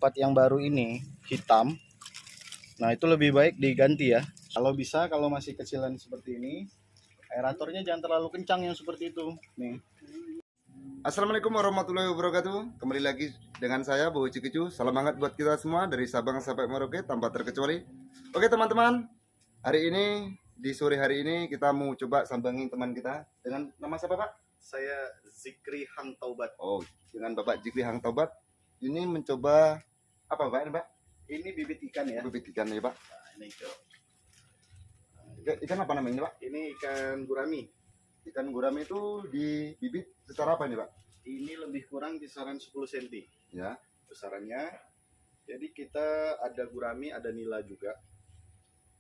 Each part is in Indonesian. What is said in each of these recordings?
tempat yang baru ini hitam. Nah itu lebih baik diganti ya. Kalau bisa, kalau masih kecilan seperti ini, aeratornya jangan terlalu kencang yang seperti itu. Nih. Assalamualaikum warahmatullahi wabarakatuh. Kembali lagi dengan saya Bowo Cikicu. Salam hangat buat kita semua dari Sabang sampai Merauke tanpa terkecuali. Oke teman-teman, hari ini di sore hari ini kita mau coba sambangin teman kita dengan nama siapa Pak? Saya Zikri Hang Taubat. Oh, dengan Bapak Zikri Hang Taubat. Ini mencoba apa Pak ini Pak? Ini bibit ikan ya. Bibit ikan ya Pak. Nah, ini Ikan apa namanya Pak? Ini ikan gurami. Ikan gurami itu dibibit secara apa ini Pak? Ini lebih kurang kisaran 10 cm Ya. besarannya. Jadi kita ada gurami, ada nila juga.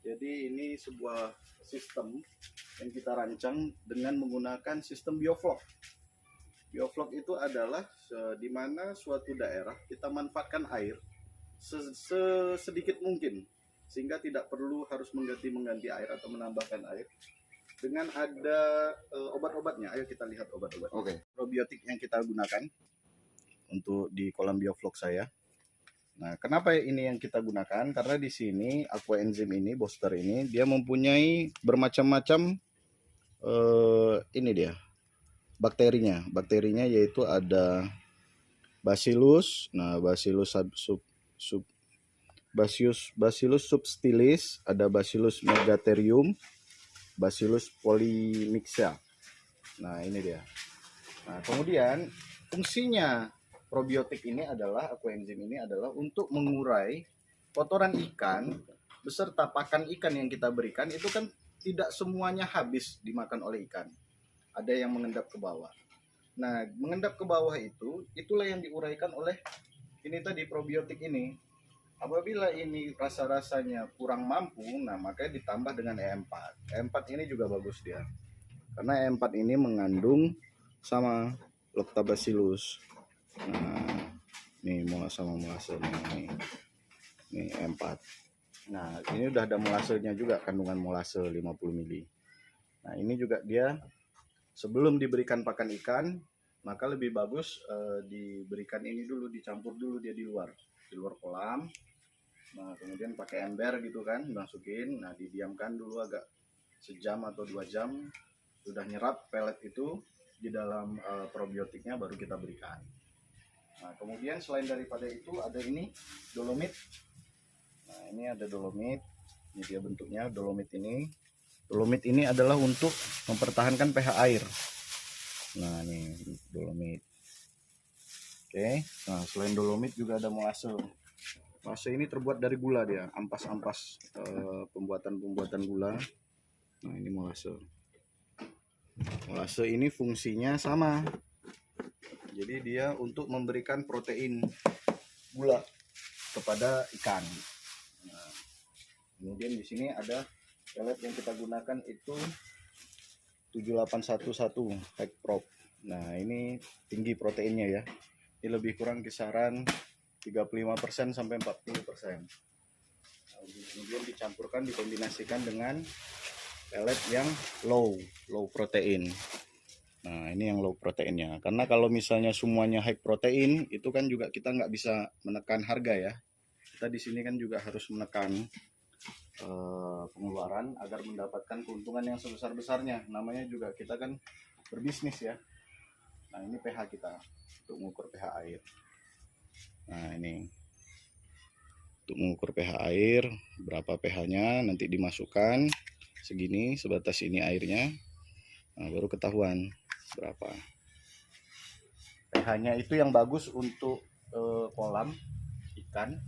Jadi ini sebuah sistem yang kita rancang dengan menggunakan sistem bioflok. Bioflok itu adalah di mana suatu daerah kita manfaatkan air sedikit mungkin, sehingga tidak perlu harus mengganti air atau menambahkan air. Dengan ada obat-obatnya, ayo kita lihat obat-obat. Oke. Probiotik yang kita gunakan untuk di kolam bioflok saya. Nah, kenapa ini yang kita gunakan? Karena di sini aqua enzim ini, booster ini, dia mempunyai bermacam-macam ini dia bakterinya. Bakterinya yaitu ada Bacillus, nah Bacillus Bacillus subtilis, ada Bacillus megatherium, Bacillus polymyxa. Nah, ini dia. Nah, kemudian fungsinya probiotik ini adalah, aquaenzim ini adalah untuk mengurai kotoran ikan beserta pakan ikan yang kita berikan. Itu kan tidak semuanya habis dimakan oleh ikan. Ada yang mengendap ke bawah. Nah, mengendap ke bawah itulah yang diuraikan oleh ini tadi, probiotik ini. Apabila ini rasa-rasanya kurang mampu, nah makanya ditambah dengan E4. E4 ini juga bagus dia. Karena E4 ini mengandung sama Lactobacillus. Nah, nih sama molase nih E4. Nah, ini udah ada molasenya juga, kandungan molase 50 mili. Nah, ini juga dia sebelum diberikan pakan ikan, maka lebih bagus diberikan ini dulu, dicampur dulu dia di luar kolam. Nah, kemudian pakai ember gitu kan, masukin, nah didiamkan dulu agak sejam atau 2 jam, sudah nyerap pelet itu di dalam probiotiknya, baru kita berikan. Nah, kemudian selain daripada itu ada ini dolomit. Nah, ini ada dolomit, ini dia bentuknya dolomit ini. Dolomit ini adalah untuk mempertahankan pH air. Nah, ini dolomit. Oke, nah selain dolomit juga ada molase. Molase ini terbuat dari gula dia, ampas-ampas pembuatan gula. Nah, ini molase. Molase ini fungsinya sama. Jadi dia untuk memberikan protein gula kepada ikan. Nah, kemudian di sini ada pelet yang kita gunakan itu 7811 Hekprop. Nah, ini tinggi proteinnya ya. Ini lebih kurang kisaran 35% sampai 40%. Nah, kemudian dicampurkan, dikombinasikan dengan pelet yang low protein. Nah, ini yang low proteinnya. Karena kalau misalnya semuanya high protein, itu kan juga kita nggak bisa menekan harga ya. Kita di sini kan juga harus menekan pengeluaran agar mendapatkan keuntungan yang sebesar-besarnya. Namanya juga kita kan berbisnis ya. Nah, ini pH kita untuk mengukur pH air. Nah, ini untuk mengukur pH air, berapa pH-nya nanti dimasukkan segini, sebatas ini airnya. Nah, baru ketahuan berapa. pH-nya itu yang bagus untuk kolam ikan,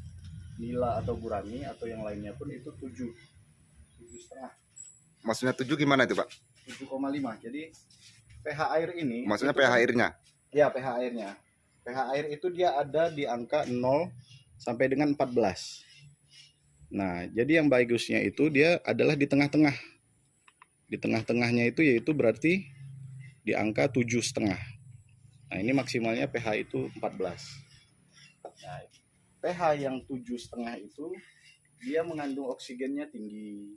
nila atau gurami atau yang lainnya pun itu 7,5. Maksudnya 7 gimana itu Pak? 7,5. Jadi pH air ini, maksudnya pH airnya? Ya, pH airnya. pH air itu dia ada di angka 0 sampai dengan 14. Nah, jadi yang bagusnya itu dia adalah di tengah-tengah. Di tengah-tengahnya itu yaitu berarti di angka 7,5. Nah, ini maksimalnya pH itu 14. Nah, pH yang 7,5 itu dia mengandung oksigennya tinggi.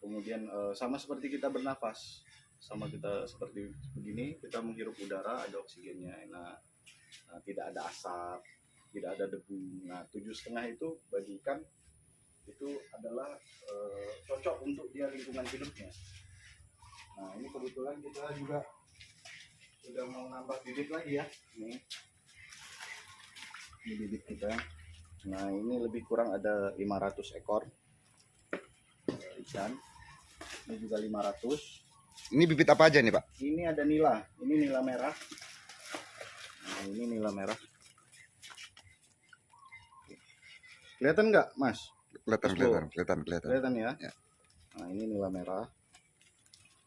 Kemudian sama seperti kita bernafas, sama kita seperti begini, kita menghirup udara, ada oksigennya enak. Nah, tidak ada asap. tidak ada debu. Nah 7,5 itu bagi ikan itu adalah cocok untuk dia lingkungan hidupnya. Nah ini kebetulan kita juga sudah mau nambah bibit lagi ya. Ini bibit kita. Nah ini lebih kurang ada 500 ekor ikan. Ini juga 500. Ini bibit apa aja nih Pak? Ini ada nila. Ini nila merah. Nah ini nila merah. Kelihatan nggak Mas? Kelihatan ya? Ya. Nah ini nila merah.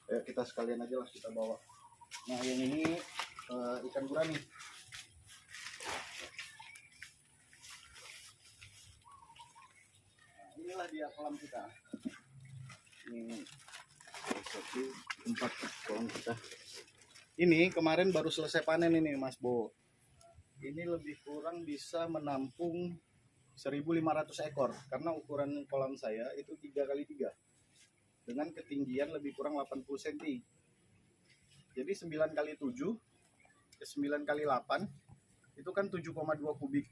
Ayo kita sekalian aja lah kita bawa. Nah yang ini ikan gurami. Nah, inilah dia kolam kita. Ini satu tempat kolam kita. Ini kemarin baru selesai panen ini Mas Bo. Ini lebih kurang bisa menampung 1.500 ekor karena ukuran kolam saya itu 3x3 dengan ketinggian lebih kurang 80 cm. Jadi 9x7 ke 9x8 itu kan 7,2 kubik.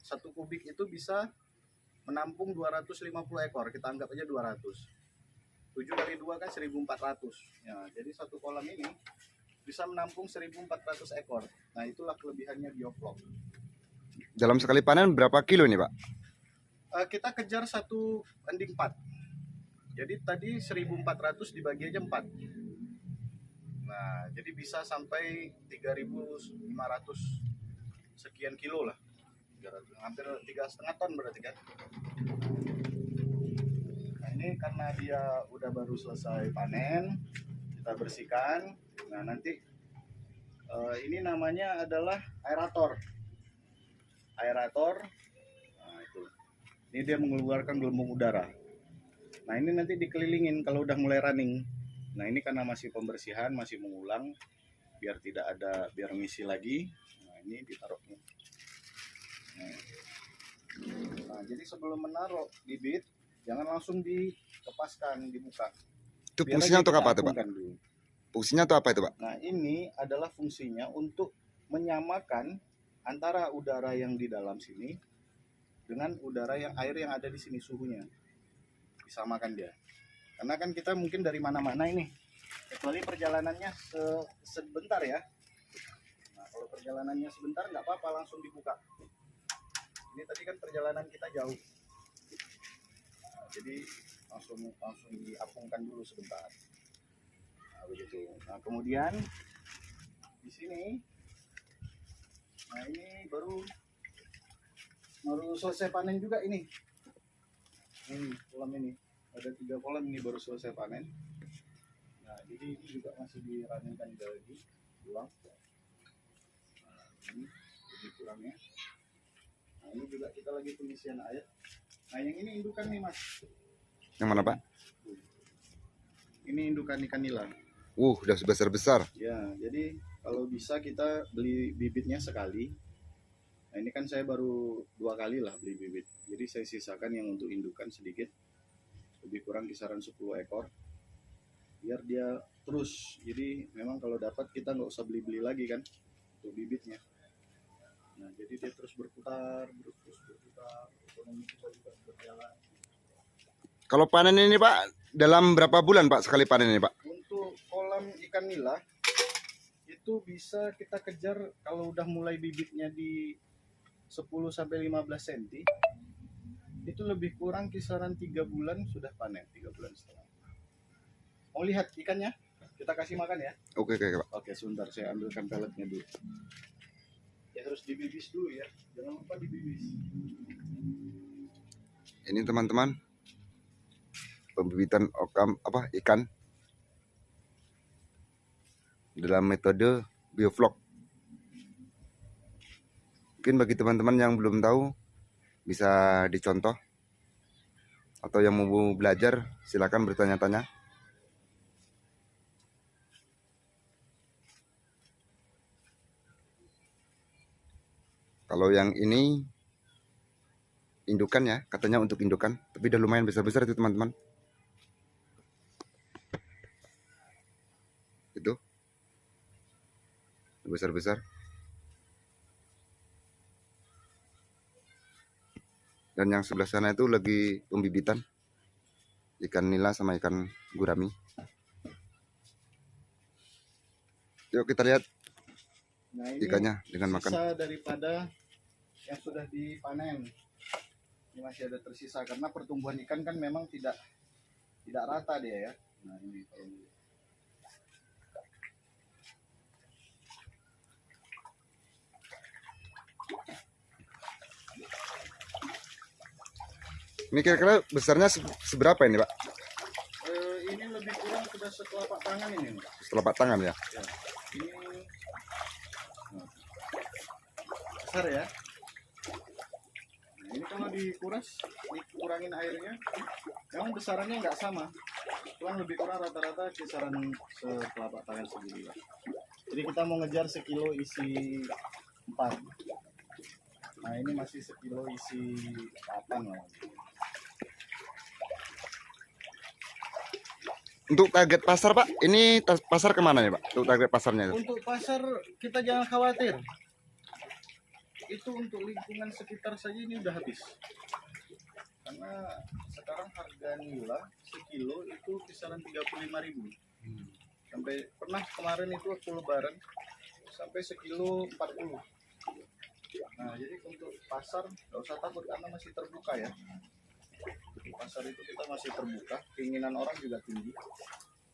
1 kubik itu bisa menampung 250 ekor. Kita anggap aja 200. 7x2 kan 1.400. Ya, jadi satu kolam ini bisa menampung 1.400 ekor. Nah, itulah kelebihannya bioflok. Dalam sekali panen berapa kilo nih Pak? Kita kejar satu ending 4. Jadi tadi 1.400 dibagi aja 4. Nah, jadi bisa sampai 3.500 sekian kilo lah. 300, hampir 3,5 ton berarti kan. Nah, ini karena dia udah baru selesai panen, kita bersihkan. Nah, nanti ini namanya adalah aerator. Nah, itu. Ini dia mengeluarkan gelembung udara. Nah, ini nanti dikelilingin kalau udah mulai running. Nah, ini karena masih pembersihan, masih mengulang biar tidak ada, biar ngisi lagi. Nah, ini ditaruhnya. Nah, jadi sebelum menaruh bibit jangan langsung dilepaskan, dibuka. Itu Biar fungsinya aja untuk kita apa tuh Pak? apungkan dulu. Fungsinya tuh apa itu Pak? Nah, ini adalah fungsinya untuk menyamakan antara udara yang di dalam sini dengan udara yang air yang ada di sini, suhunya disamakan dia. Karena kan kita mungkin dari mana-mana ini, kecuali perjalanannya sebentar ya. Nah, kalau perjalanannya sebentar nggak apa-apa, langsung dibuka. Ini tadi kan perjalanan kita jauh, nah, jadi langsung diapungkan dulu sebentar. Nah, begitu. Nah, kemudian di sini, nah ini baru selesai panen juga ini. Ini kolam ini ada 3 kolam ini baru selesai panen. Nah, jadi ini juga masih diraningkan lagi ulang. Nah, ini lebih kurangnya. Nah, ini juga kita lagi pengisian air. Nah, yang ini indukan nih Mas. Yang mana Pak? Ini indukan ikan nila. Udah sebesar-besar. Ya, jadi kalau bisa kita beli bibitnya sekali. Nah, ini kan saya baru 2 kali lah beli bibit. Jadi saya sisakan yang untuk indukan sedikit. Lebih kurang kisaran 10 ekor. Biar dia terus. Jadi memang kalau dapat kita nggak usah beli-beli lagi kan untuk bibitnya. Nah, jadi dia terus berputar. Ekonomi kita juga berjalan. Kalau panen ini Pak, dalam berapa bulan Pak sekali panen ini Pak? Untuk kolam ikan nila itu bisa kita kejar kalau udah mulai bibitnya di 10 sampai 15 cm. Itu lebih kurang kisaran 3 bulan sudah panen, 3 bulan setengah. Mau lihat ikannya? Kita kasih makan ya. Oke Pak. Oke, sebentar saya ambilkan peletnya dulu. Ya harus dibibis dulu ya. Jangan lupa dibibis. Ini teman-teman, pembibitan ikan dalam metode bioflok. Mungkin bagi teman-teman yang belum tahu bisa dicontoh, atau yang mau belajar silakan bertanya-tanya. Kalau yang ini indukan ya, katanya untuk indukan, tapi udah lumayan besar-besar itu teman-teman. Itu besar-besar. Dan yang sebelah sana itu lagi pembibitan ikan nila sama ikan gurami. Yuk kita lihat Nah, ini ikannya dengan makan. sisa daripada yang sudah dipanen. Ini masih ada tersisa karena pertumbuhan ikan kan memang tidak rata dia ya. Nah, ini kalau Ini kira-kira besarnya seberapa ini, Pak? ini lebih kurang sudah setelapak tangan ini. Telapak tangan ya? Ya. Ini besar ya. Nah, ini kalau dikuras, dikurangin airnya, memang besarannya nggak sama. Cuman lebih kurang rata-rata kisaran setelapak tangan segini lah. Jadi kita mau ngejar sekilo isi 4. Nah, ini masih sekilo isi 8 lah. Untuk target pasar, Pak, ini pasar kemana nih, Pak? Untuk target pasarnya itu? Untuk pasar kita jangan khawatir. Itu untuk lingkungan sekitar saja ini udah habis. Karena sekarang harga nila sekilo itu kisaran 35.000. Sampai pernah kemarin itu waktu lebaran sampai sekilo 40. Nah, jadi untuk pasar nggak usah takut karena masih terbuka ya. Di pasar itu kita masih terbuka, keinginan orang juga tinggi.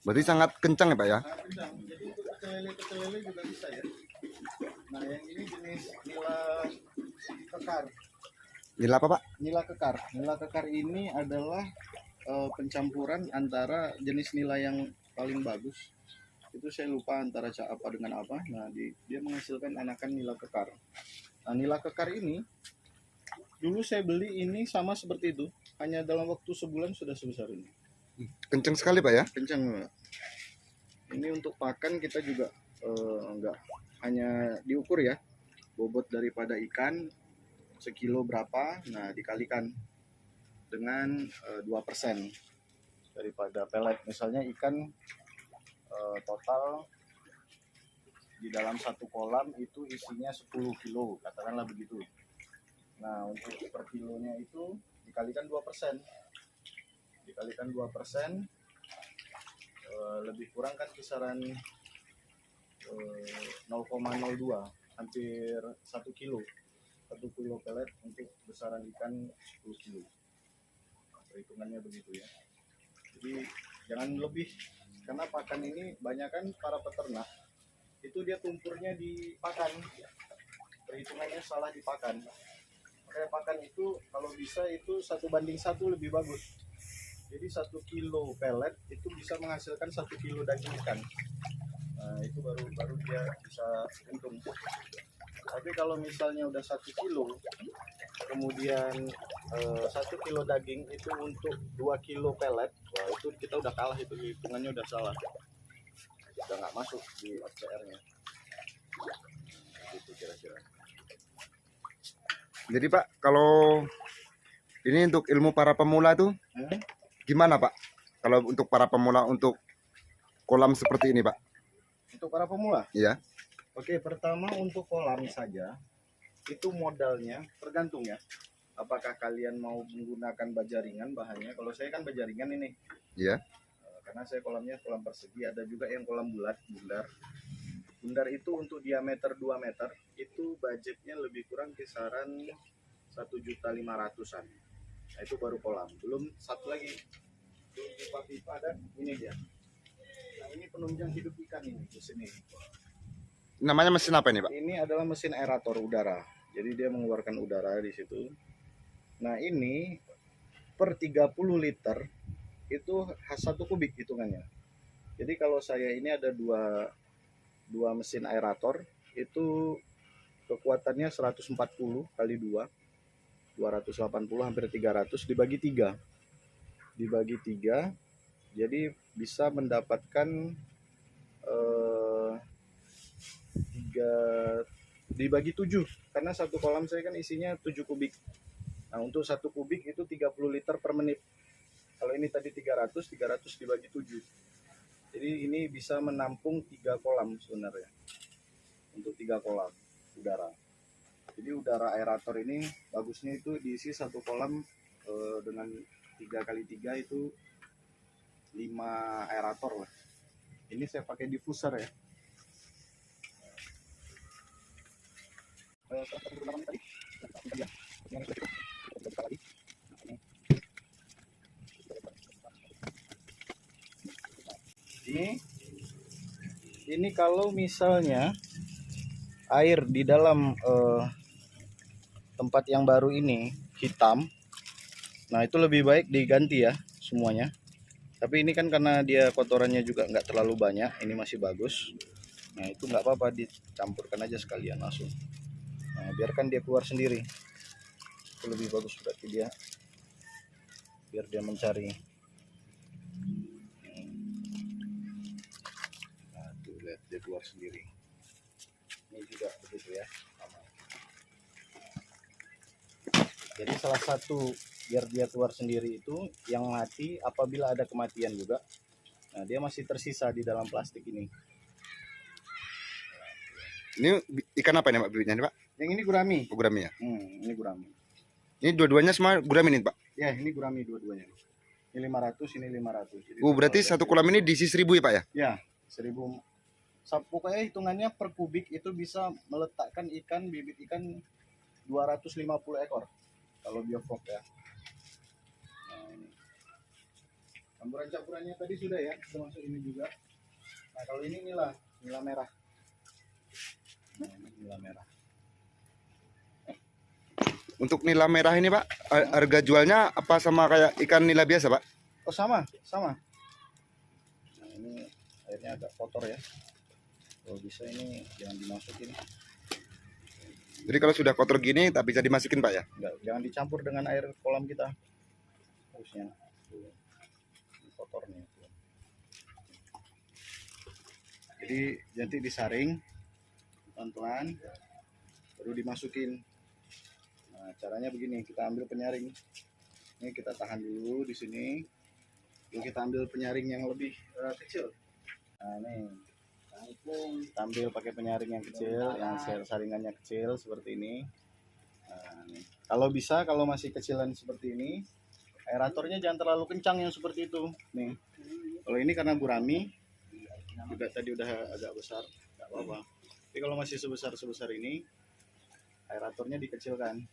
Berarti sangat kencang ya, Pak ya? Nah, kencang. Jadi untuk pecel lele juga bisa ya. Nah, yang ini jenis nila kekar. Nila apa, Pak? Nila kekar. Nila kekar ini adalah pencampuran antara jenis nila yang paling bagus. Itu saya lupa antara apa dengan apa. Nah, dia menghasilkan anakan nila kekar. Nah, nila kekar ini dulu saya beli ini sama seperti itu. Hanya dalam waktu sebulan sudah sebesar ini. Kencang sekali, Pak ya? Kencang. Ini untuk pakan kita juga enggak hanya diukur ya. Bobot daripada ikan sekilo berapa, nah dikalikan dengan 2% daripada pelet. Misalnya ikan total di dalam satu kolam itu isinya 10 kilo, katakanlah begitu. Nah, untuk per kilonya itu dikalikan 2%. Dikalikan 2%, lebih kurang kan kisaran 0,02, hampir 1 kilo. 1 kilo pelet untuk besaran ikan 10 kilo. Perhitungannya begitu ya. Jadi jangan lebih, karena pakan ini banyak kan para peternak itu dia tumpurnya di pakan, perhitungannya salah di pakan. Makanya pakan itu kalau bisa itu 1:1 lebih bagus. Jadi 1 kilo pelet itu bisa menghasilkan 1 kilo daging ikan. Nah, itu baru dia bisa untung. Tapi kalau misalnya udah 1 kilo, kemudian 1 kilo daging itu untuk 2 kilo pelet, wah itu kita udah kalah, itu hitungannya udah salah. Udah nggak masuk di OCR-nya. Gitu kira-kira. Jadi, Pak, kalau ini untuk ilmu para pemula tuh gimana, Pak? Kalau untuk para pemula untuk kolam seperti ini, Pak? Untuk para pemula? Iya. Oke, pertama untuk kolam saja, itu modalnya tergantung ya. Apakah kalian mau menggunakan baja ringan bahannya? Kalau saya kan baja ringan ini. Iya. Karena saya kolamnya kolam persegi, ada juga yang kolam bulat, bundar. Bundar itu untuk diameter 2 meter, itu budgetnya lebih kurang kisaran 1.500.000-an. Nah, itu baru kolam. Belum satu lagi, belum pipa-pipa dan ini dia. Nah, ini penunjang hidup ikan ini di sini. Namanya mesin apa ini, Pak? Ini adalah mesin aerator udara. Jadi dia mengeluarkan udara di situ. Nah, ini per 30 liter itu 1 kubik hitungannya. Jadi kalau saya ini ada dua mesin aerator, itu kekuatannya 140 kali 2, 280 hampir 300 dibagi 3. Dibagi 3, jadi bisa mendapatkan 3 dibagi 7, karena satu kolam saya kan isinya 7 kubik. Nah, untuk 1 kubik itu 30 liter per menit. Kalau ini tadi 300 dibagi 7. Jadi ini bisa menampung 3 kolam sebenarnya. Untuk 3 kolam udara. Jadi udara aerator ini bagusnya itu diisi satu kolam dengan 3x3 itu 5 aerator lah. Ini saya pakai diffuser ya. Ini kalau misalnya air di dalam tempat yang baru ini hitam, nah itu lebih baik diganti ya semuanya. Tapi ini kan karena dia kotorannya juga nggak terlalu banyak, ini masih bagus. Nah itu nggak apa-apa, dicampurkan aja sekalian langsung. Nah biarkan dia keluar sendiri, itu lebih bagus berarti dia, biar dia mencari. Nah tuh lihat dia keluar sendiri. Ini juga begitu ya, sama. Jadi salah satu biar dia keluar sendiri itu yang mati apabila ada kematian juga. Nah dia masih tersisa di dalam plastik ini. Ini ikan apa nih Pak bibitnya nih Pak? Yang ini gurami. Oh, gurami ya? Ini gurami. Ini dua-duanya semua gurami nih Pak? Ya ini gurami dua-duanya. Ini 500, ini 500. Jadi berarti satu kolam ini diisi 1000 ya Pak ya? Ya 1000. Pokoknya hitungannya per kubik itu bisa meletakkan ikan, bibit ikan 250 ekor kalau bioflok ya. Nah, ini. Campurannya tadi sudah ya, termasuk ini juga. Nah kalau ini nila merah. Nah, ini nila merah. Untuk nila merah ini Pak, harga jualnya apa sama kayak ikan nila biasa Pak? Oh sama. Nah ini airnya agak kotor ya. Kalau bisa ini jangan dimasukin. Jadi kalau sudah kotor gini tak bisa dimasukin Pak ya? Enggak, jangan dicampur dengan air kolam kita. Harusnya tuh, ini kotornya tuh. Jadi nanti disaring pelan-pelan baru dimasukin. Nah, caranya begini, kita ambil penyaring. Ini kita tahan dulu di sini. Lalu kita ambil penyaring yang lebih kecil. Nah, nih. Kita ambil pakai penyaring yang kecil, yang saringannya kecil seperti ini. Nah, nih. Kalau bisa, kalau masih kecilan seperti ini, aeratornya jangan terlalu kencang yang seperti itu. Nih. Kalau ini karena gurami, juga tadi udah agak besar, nggak apa-apa. Tapi kalau masih sebesar ini, aeratornya dikecilkan.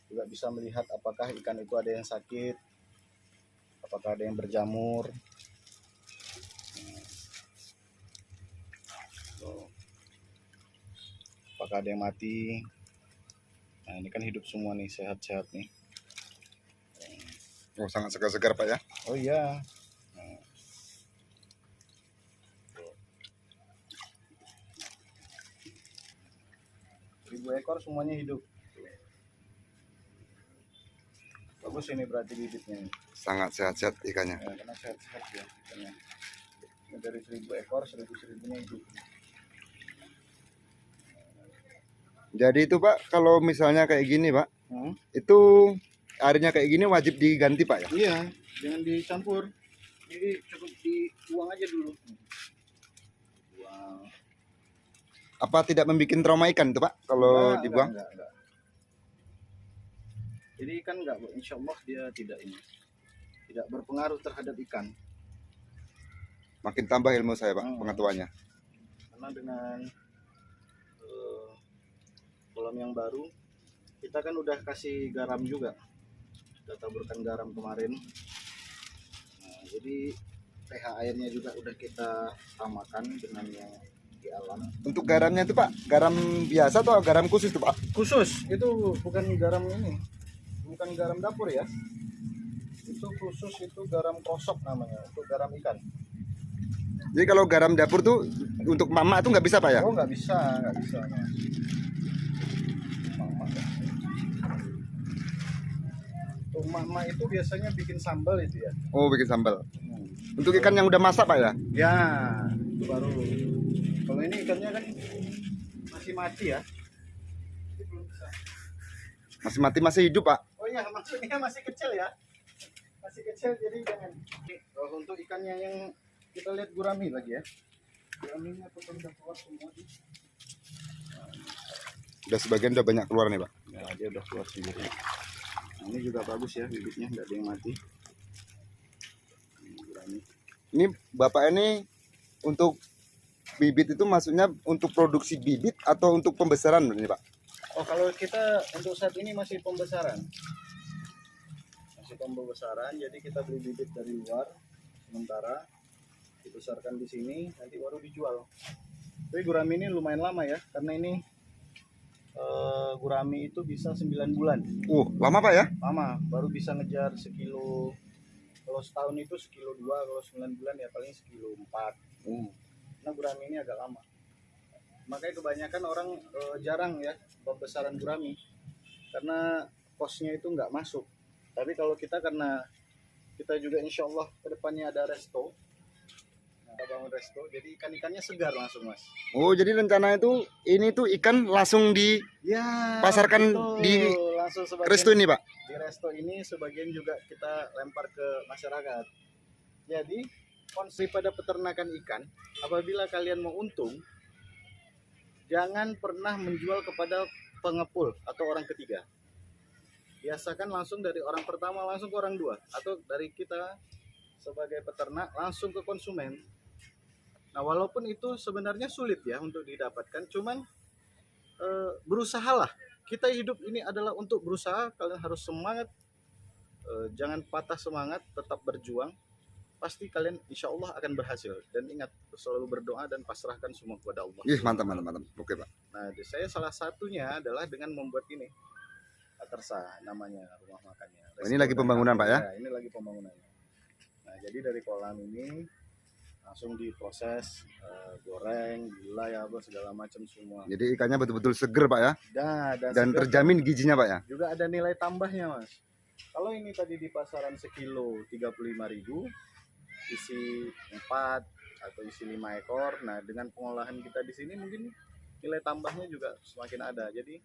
Juga bisa melihat apakah ikan itu ada yang sakit, apakah ada yang berjamur. Apakah ada yang mati. Nah ini kan hidup semua nih, sehat-sehat nih. Oh sangat segar-segar Pak ya? Oh iya. Nah. 1000 ekor semuanya hidup. Bagus ini berarti bibitnya. Sangat sehat-sehat ikannya. Ya, karena sehat-sehat ya ikannya. Ini dari 1000 ekor, 1000-1000-nya hidup. Jadi itu Pak, kalau misalnya kayak gini Pak, itu airnya kayak gini wajib diganti Pak ya? Iya, jangan dicampur. Jadi cukup dibuang aja dulu. Buang. Apa tidak membuat trauma ikan itu Pak kalau dibuang? Enggak. Jadi ikan enggak, insya Allah dia tidak berpengaruh terhadap ikan. Makin tambah ilmu saya Pak, pengetahuannya. Karena dengan kolam yang baru, kita kan udah kasih garam juga. Kita taburkan garam kemarin. Nah, jadi pH airnya juga udah kita samakan dengan yang di alam. Untuk garamnya itu Pak, garam biasa atau garam khusus tuh Pak? Khusus, itu bukan garam ini. Bukan garam dapur ya. Itu khusus, itu garam krosok namanya, untuk garam ikan. Jadi kalau garam dapur tuh untuk mama tuh nggak bisa Pak ya? Oh nggak bisa. Mama itu biasanya bikin sambal itu ya. Oh bikin sambal. Untuk ikan yang udah masak Pak ya? Ya, itu baru. Kalau ini ikannya kan masih mati ya. Masih mati masih hidup Pak? Oh iya, maksudnya masih kecil ya. masih kecil jadi jangan. Kalau untuk ikannya yang kita lihat gurami lagi ya. Guraminya tuh udah keluar semua nih. Udah sebagian udah banyak keluar nih, Pak. Ya, dia udah keluar sendiri. Nah, ini juga bagus ya bibitnya, nggak ada yang mati. Ini gurami. Ini Bapak ini untuk bibit itu maksudnya untuk produksi bibit atau untuk pembesaran ini, Pak? Oh, kalau kita untuk saat ini masih pembesaran. Masih pembesaran, jadi kita beli bibit dari luar sementara dibesarkan di sini, nanti baru dijual. Tapi gurami ini lumayan lama ya, karena ini gurami itu bisa 9 bulan. Lama, Pak ya? Lama, baru bisa ngejar sekilo. Kalau setahun itu sekilo 2, kalau 9 bulan ya paling sekilo 4. Nah, gurami ini agak lama. Makanya kebanyakan orang jarang ya pembesaran gurami karena kosnya itu nggak masuk. Tapi kalau kita, karena kita juga insya Allah kedepannya ada resto, kita bangun resto, jadi ikan-ikannya segar langsung, Mas. Oh, jadi rencana itu ini tuh ikan langsung dipasarkan betul. di Langsung sebagian resto ini, Pak? di resto ini, sebagian juga kita lempar ke masyarakat. Jadi konsep pada peternakan ikan, apabila kalian mau untung, jangan pernah menjual kepada pengepul atau orang ketiga. Biasakan langsung dari orang pertama langsung ke orang 2, atau dari kita sebagai peternak langsung ke konsumen. Nah, walaupun itu sebenarnya sulit ya untuk didapatkan, cuman berusahalah. Kita hidup ini adalah untuk berusaha. Kalian harus semangat, jangan patah semangat, tetap berjuang. Pasti kalian insya Allah akan berhasil. Dan ingat, selalu berdoa dan pasrahkan semua kepada Allah. Mantap. Oke, Pak. Nah, saya salah satunya adalah dengan membuat ini. Atersa namanya rumah makannya. Ini lagi pembangunan, Pak ya? Ini lagi pembangunannya. Nah, jadi dari kolam ini langsung diproses, goreng, gulai, apa segala macam semua. Jadi ikannya betul-betul seger, Pak ya? Dan segar. terjamin gizinya, Pak ya? Juga ada nilai tambahnya, Mas. Kalau ini tadi di pasaran sekilo 35.000, isi 4 atau isi 5 ekor. Nah, dengan pengolahan kita di sini mungkin nilai tambahnya juga semakin ada. Jadi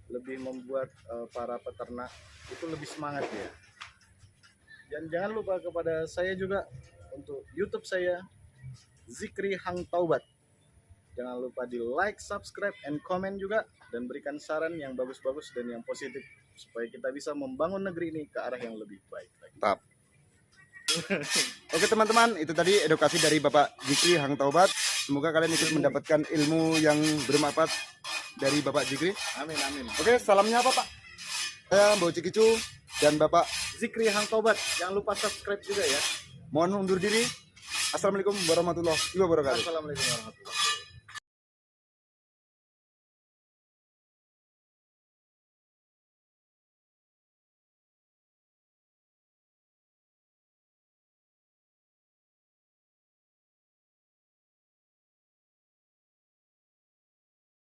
lebih membuat para peternak itu lebih semangat ya. Dan jangan lupa kepada saya juga untuk YouTube saya, Zikri Hang Taubat. Jangan lupa di like, subscribe, and comment juga, dan berikan saran yang bagus-bagus dan yang positif supaya kita bisa membangun negeri ini ke arah yang lebih baik lagi. Mantap. Oke teman-teman, itu tadi edukasi dari Bapak Zikri Hang Taubat. Semoga kalian ikut mendapatkan ilmu yang bermanfaat dari Bapak Zikri. Amin, amin. Oke, salamnya apa, Pak? Saya Mbak Cikicu dan Bapak Zikri Hang Taubat. Jangan lupa subscribe juga ya. mohon undur diri. Assalamualaikum warahmatullahi wabarakatuh. Assalamualaikum warahmatullahi wabarakatuh.